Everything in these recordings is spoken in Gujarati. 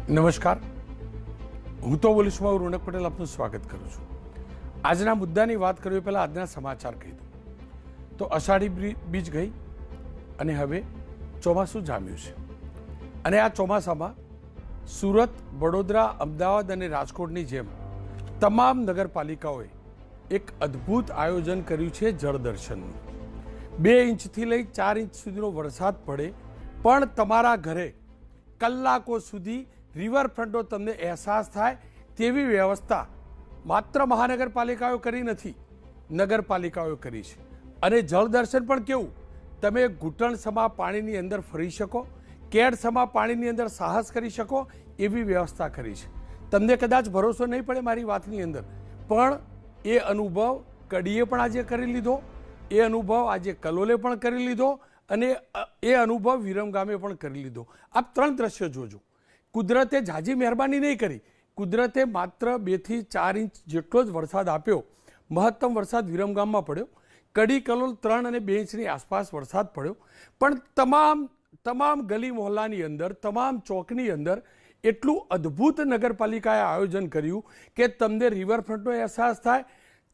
નમસ્કાર, હું તો પોલીસમાં રોનક પટેલ આપનું સ્વાગત કરું છું. આજના મુદ્દાની વાત કરીએ પહેલાં આજના સમાચાર કહી દઉં તો અષાઢી બીજ ગઈ અને હવે ચોમાસું જામ્યું છે. અને આ ચોમાસામાં સુરત, વડોદરા, અમદાવાદ અને રાજકોટની જેમ તમામ નગરપાલિકાઓએ એક અદ્ભુત આયોજન કર્યું છે જળદર્શનનું. 2 ઇંચથી લઈ 4 ઇંચ સુધીનો વરસાદ પડે પણ તમારા ઘરે કલાકો સુધી રિવરફ્રન્ટનો તમને અહેસાસ થાય તેવી વ્યવસ્થા માત્ર મહાનગરપાલિકાઓ કરી નથી, નગરપાલિકાઓ કરી છે. અને જળદર્શન પણ કેવું, તમે ઘૂંટણસમા પાણીની અંદર ફરી શકો, કેડસમા પાણીની અંદર સાહસ કરી શકો એવી વ્યવસ્થા કરી છે. તમને કદાચ ભરોસો નહીં પડે મારી વાતની અંદર, પણ એ અનુભવ કડીએ પણ આજે કરી લીધો, એ અનુભવ આજે કલોલે પણ કરી લીધો અને એ અનુભવ વિરમગામે પણ કરી લીધો. આપ 3 દ્રશ્યો જોજો. કુદરતે ઝાઝી મહેરબાની નહીં કરી, કુદરતે માત્ર 2 થી 4 ઇંચ જેટલો જ વરસાદ આપ્યો. મહત્તમ વરસાદ વિરમગામમાં પડ્યો, કડી કલોલ 3 અને 2 ઇંચની આસપાસ વરસાદ પડ્યો. પણ તમામ ગલી મોહલ્લાની અંદર, તમામ ચોકની અંદર એટલું અદ્ભુત નગરપાલિકાએ આયોજન કર્યું કે તમને રિવરફ્રન્ટનો અહેસાસ થાય,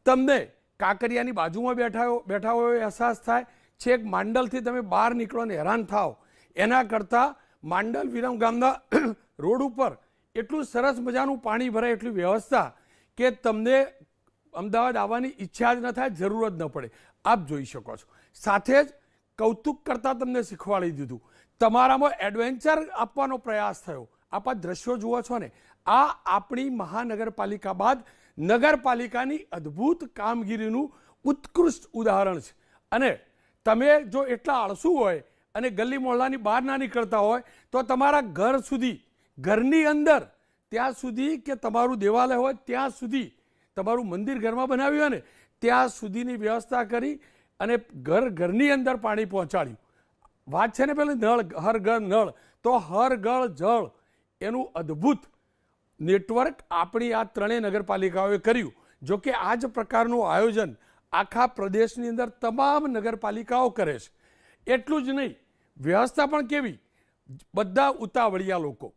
તમને કાંકરિયાની બાજુમાં બેઠા હોય અહેસાસ થાય, છેક માંડલથી તમે બહાર નીકળો ને હેરાન થાવ એના કરતાં માંડલ વિરમગામના રોડ ઉપર એટલું સરસ મજાનું પાણી ભરાય, એટલી વ્યવસ્થા કે તમને અમદાવાદ આવવાની ઈચ્છા જ ન થાય, જરૂર જ ન પડે. આપ જોઈ શકો છો. સાથે જ કૌતુક કરતાં તમને શીખવાડી દીધું, તમારામાં એડવેન્ચર આપવાનો પ્રયાસ થયો. આપ આ દ્રશ્યો જુઓ છો ને, આ આપણી મહાનગરપાલિકા બાદ નગરપાલિકાની અદ્ભુત કામગીરીનું ઉત્કૃષ્ટ ઉદાહરણ છે. અને તમે જો એટલા આળસુ હોય અને ગલી મોહલ્લાની બહાર ના નીકળતા હોય તો તમારા ઘર સુધી, ઘરની અંદર ત્યાં સુધી કે તમારું દેવાલય હોય ત્યાં સુધી, તમારું મંદિર ઘરમાં બનાવ્યું હોય ને ત્યાં સુધીની વ્યવસ્થા કરી અને ઘરની અંદર પાણી પહોંચાડ્યું. વાત છે ને પેલી નળ, હર ઘર નળ તો હર ઘર જળ, એનું અદ્ભુત નેટવર્ક આપણી આ 3 નગરપાલિકાઓએ કર્યું. જો કે આ જ પ્રકારનું આયોજન આખા પ્રદેશની અંદર તમામ નગરપાલિકાઓ કરે છે. એટલું જ નહીં, વ્યવસ્થા પણ કેવી, બધા ઉતાવળિયા લોકો.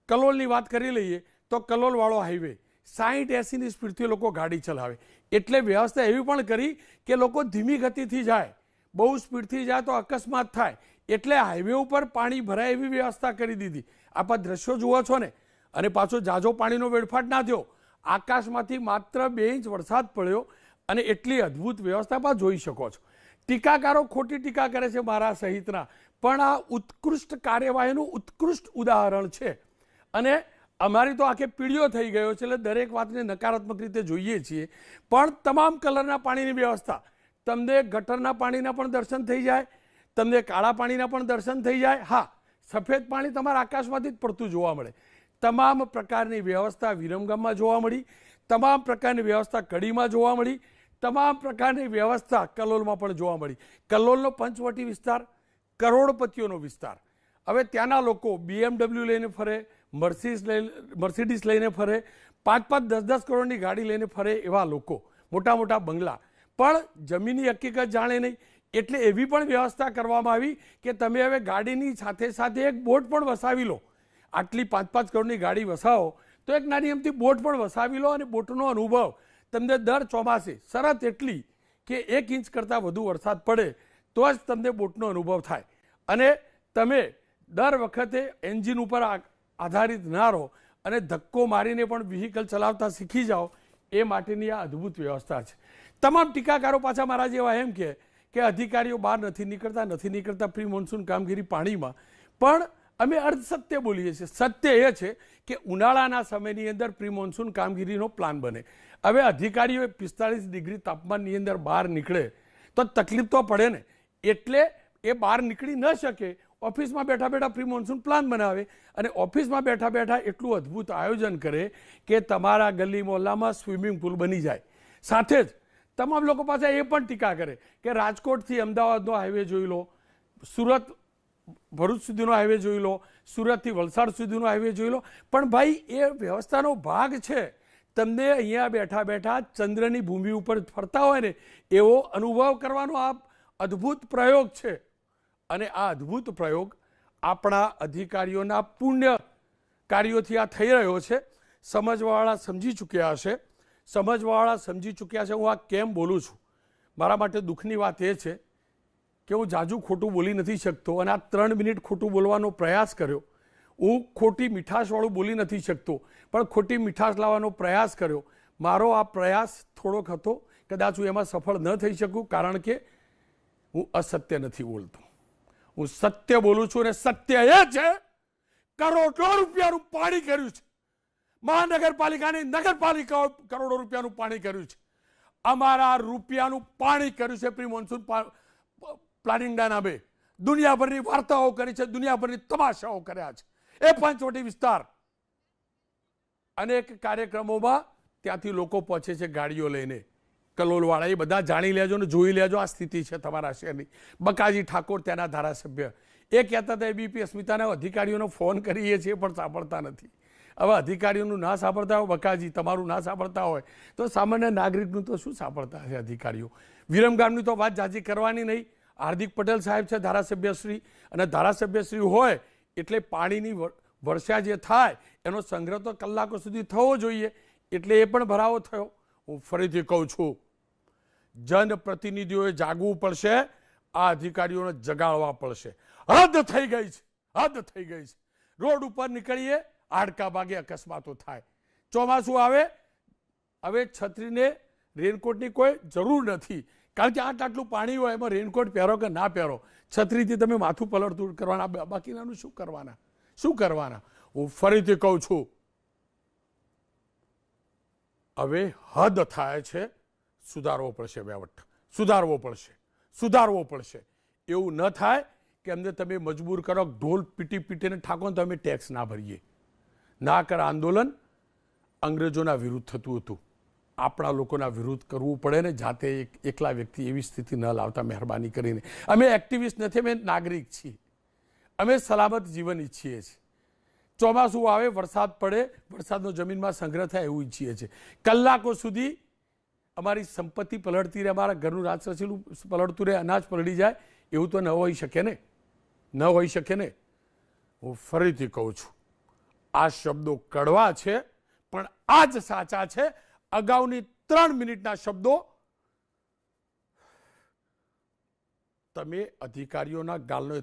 કલોલની વાત કરી લઈએ તો કલોલવાળો હાઈવે 60-80ની સ્પીડથી લોકો ગાડી ચલાવે, એટલે વ્યવસ્થા એવી પણ કરી કે લોકો ધીમી ગતિથી જાય, બહુ સ્પીડથી જાય તો અકસ્માત થાય, એટલે હાઈવે ઉપર પાણી ભરાય એવી વ્યવસ્થા કરી દીધી. આપ આ દ્રશ્યો જુઓ છો ને, અને પાછો ઝાઝો પાણીનો વેડફાટ ના થયો, આકાશમાંથી માત્ર 2 ઇંચ વરસાદ પડ્યો અને એટલી અદ્ભુત વ્યવસ્થા પણ જોઈ શકો છો. ટીકાકારો ખોટી ટીકા કરે છે મારા સહિતના, પણ આ ઉત્કૃષ્ટ કાર્યવાહીનું ઉત્કૃષ્ટ ઉદાહરણ છે. અને અમારી તો આખે પીળીઓ થઈ ગયો છે, એટલે દરેક વાતને નકારાત્મક રીતે જોઈએ છીએ. પણ તમામ કલરના પાણીની વ્યવસ્થા, તમને ગટરના પાણીના પણ દર્શન થઈ જાય, તમને કાળા પાણીના પણ દર્શન થઈ જાય. હા, સફેદ પાણી તમારા આકાશમાંથી જ પડતું જોવા મળે. તમામ પ્રકારની વ્યવસ્થા વિરમગામમાં જોવા મળી, તમામ પ્રકારની વ્યવસ્થા કડીમાં જોવા મળી, તમામ પ્રકારની વ્યવસ્થા કલોલમાં પણ જોવા મળી. કલોલનો પંચવટી વિસ્તાર કરોડપતિઓનો વિસ્તાર. હવે ત્યાંના લોકો BMW લઈને ફરે, મર્સિડીઝ લઈને ફરે, 5-5, 10-10 કરોડની ગાડી લઈને ફરે એવા લોકો, મોટા મોટા બંગલા, પણ જમીનની હકીકત જાણે નહીં. એટલે એવી પણ વ્યવસ્થા કરવામાં આવી કે તમે હવે ગાડીની સાથે સાથે એક બોટ પણ વસાવી લો. આટલી 5-5 કરોડની ગાડી વસાવો તો એક નાની અમથી બોટ પણ વસાવી લો, અને બોટનો અનુભવ તમને દર ચોમાસે શરત એટલી કે 1 ઇંચ કરતાં વધુ વરસાદ પડે તો જ તમને બોટનો અનુભવ થાય, અને તમે દર વખતે એન્જિન ઉપર આધારિત ના રહો અને ધક્કો મારીને પણ વ્હીકલ ચલાવતા શીખી જાઓ, એ માટેની આ અદ્ભુત વ્યવસ્થા છે. તમામ ટીકાકારો પાછા મારા જેવા એમ કે અધિકારીઓ બહાર નથી નીકળતા પ્રી મોન્સૂન કામગીરી પાણીમાં, પણ અમે અર્ધસત્ય બોલીએ છીએ. સત્ય એ છે કે ઉનાળાના સમયની અંદર પ્રી મોન્સૂન કામગીરીનો પ્લાન બને. હવે અધિકારીઓ 45 ડિગ્રી તાપમાનની અંદર બહાર નીકળે તો તકલીફ તો પડે ને, એટલે એ બહાર નીકળી ન શકે, ઓફિસમાં બેઠા બેઠા પ્રી મોન્સૂન પ્લાન બનાવે અને ઓફિસમાં બેઠા બેઠા એટલું અદ્ભુત આયોજન કરે કે તમારા ગલી મોહલ્લામાં સ્વિમિંગ પુલ બની જાય. સાથે જ તમામ લોકો પાસે એ પણ ટીકા કરે કે રાજકોટથી અમદાવાદનો હાઈવે જોઈ લો, સુરત ભરૂચ સુધીનો હાઈવે જોઈ લો, સુરતથી વલસાડ સુધીનો હાઈવે જોઈ લો, પણ ભાઈ એ વ્યવસ્થાનો ભાગ છે. તમને અહીંયા બેઠા બેઠા ચંદ્રની ભૂમિ ઉપર ફરતા હોય ને એવો અનુભવ કરવાનો આ અદ્ભુત પ્રયોગ છે. અને આ અદ્ભુત પ્રયોગ આપણા અધિકારીઓના પુણ્ય કાર્યોથી આ થઈ રહ્યો છે. સમજવાવાળા સમજી ચૂક્યા હશે. સમજવાવાળા સમજી ચૂક્યા છે. હું આ કેમ બોલું છું? મારા માટે દુઃખની વાત એ છે કે હું જાજુ ખોટું બોલી નથી શકતો અને આ 3 મિનિટ ખોટું બોલવાનો પ્રયાસ કર્યો. હું ખોટી મીઠાશવાળું બોલી નથી શકતો, પણ ખોટી મીઠાશ લાવવાનો પ્રયાસ કર્યો. મારો આ પ્રયાસ થોડોક હતો. કદાચ હું એમાં સફળ ન થઈ શકું, કારણ કે હું અસત્ય નથી બોલતો. હું સત્ય બોલું છું, અને સત્ય એ છે કરોડો રૂપિયાનું પાણી કર્યું છે. મહાનગરપાલિકાની નગરપાલિકાઓ કરોડો રૂપિયાનું પાણી કર્યું છે. અમારા રૂપિયાનું પાણી કર્યું છે પ્રી મોન્સૂન પ્લાનિંગના નામે. દુનિયાભરની વાર્તાઓ કરી છે, દુનિયાભરની તમાશાઓ કર્યા છે. એ પંચવટી વિસ્તાર અનેક કાર્યક્રમોમાં ત્યાંથી લોકો પહોંચે છે ગાડીઓ લઈને. કલોલવાળા, એ બધા જાણી લેજો ને જોઈ લેજો આ સ્થિતિ છે તમારા શહેરની. બકાજી ઠાકોર ત્યાંના ધારાસભ્ય એ કહેતા હતા એબીપી અસ્મિતાના અધિકારીઓનો ફોન કરીએ છીએ પણ સાંભળતા નથી. હવે અધિકારીઓનું ના સાંભળતા હોય, બકાજી તમારું ના સાંભળતા હોય, તો સામાન્ય નાગરિકનું તો શું સાંભળતા હશે અધિકારીઓ? વિરમગામની તો વાત જાજી કરવાની નહીં. હાર્દિક પટેલ સાહેબ છે ધારાસભ્યશ્રી, અને ધારાસભ્યશ્રી હોય એટલે પાણીની વર્ષા જે થાય એનો સંગ્રહ તો કલાકો સુધી થવો જોઈએ, એટલે એ પણ ભરાવો થયો. હું ફરીથી કહું છું, જનપ્રતિનિધિઓએ જાગવું પડશે. આ અધિકારીઓને જગાડવા પડશે. હદ થઈ ગઈ છે, હદ થઈ ગઈ છે. રોડ ઉપર નીકળીએ, હાડકા ભાગે અકસ્માતો થાય. ચોમાસું આવે, હવે છત્રીને રેનકોટની કોઈ જરૂર નથી, કારણ કે આટલું પાણી હોય એમાં રેનકોટ પહેરો કે ના પહેરો, છત્રીથી તમે માથું પલળતું કરવાના, બાકીનાનું શું કરવાના? શું કરવાના? હું ફરીથી કહું છું, હવે હદ થાય છે. સુધારવો પડશે વહીવટ, સુધારવો પડશે, સુધારવો પડશે. એવું ન થાય કે અમને તમે મજબૂર કરો, ઢોલ પીટી પીટીને ઠાકો તો અમે ટેક્સ ના ભરીએ. ના કર આંદોલન અંગ્રેજોના વિરુદ્ધ થતું હતું. આપણા લોકોના વિરુદ્ધ કરવું પડે ને, જાતે એકલા વ્યક્તિ એવી સ્થિતિ ન લાવતા મહેરબાની કરીને. અમે એક્ટિવિસ્ટ નથી, અમે નાગરિક છીએ. અમે સલામત જીવન ઈચ્છીએ છીએ. ચોમાસું આવે, વરસાદ પડે, વરસાદનો જમીનમાં સંગ્રહ થાય એવું ઈચ્છીએ છીએ. કલાકો સુધી અમારી સંપત્તિ પલળતી રહે, અમારા ઘરનું રાચરચીલું પલળતું રહે, અનાજ પલળી જાય, એવું તો ન હોઈ શકે ને, ન હોઈ શકે ને. હું ફરીથી કહું છું, આ શબ્દો કડવા છે પણ આ જ સાચા છે. અગાઉની 3 મિનિટના શબ્દો તમે અધિકારીઓના ગાલનો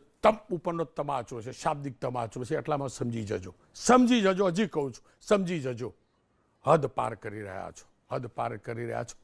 ઉપરનો તમાચો છે, શાબ્દિક તમાચો છે, એટલામાં સમજી જજો, સમજી જજો. હજી કહું છું, સમજી જજો. હદ પાર કરી રહ્યા છો, હદ પાર કરી રહ્યા છો.